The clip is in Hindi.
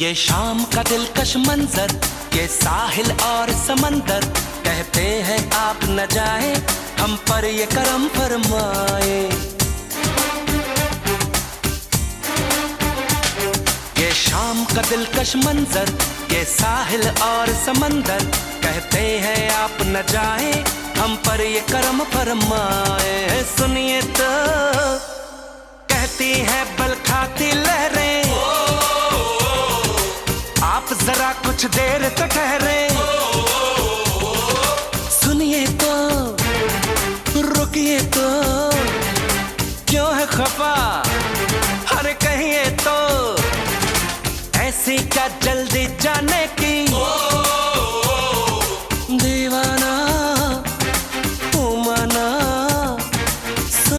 ये शाम का दिलकश मंजर, ये साहिल और समंदर, कहते हैं आप न जाएं, हम पर ये करम फरमाए। ये शाम का दिलकश मंजर, ये साहिल और समंदर, कहते हैं आप न जाएं, हम पर ये करम फरमाए। सुनिए तो कहती हैं बल खाती लहरें, आप जरा कुछ देर तो ठहरे। सुनिए तो रुकिए तो, क्यों है खफा, अरे कहिए तो, ऐसी क्या जल्दी जाने की।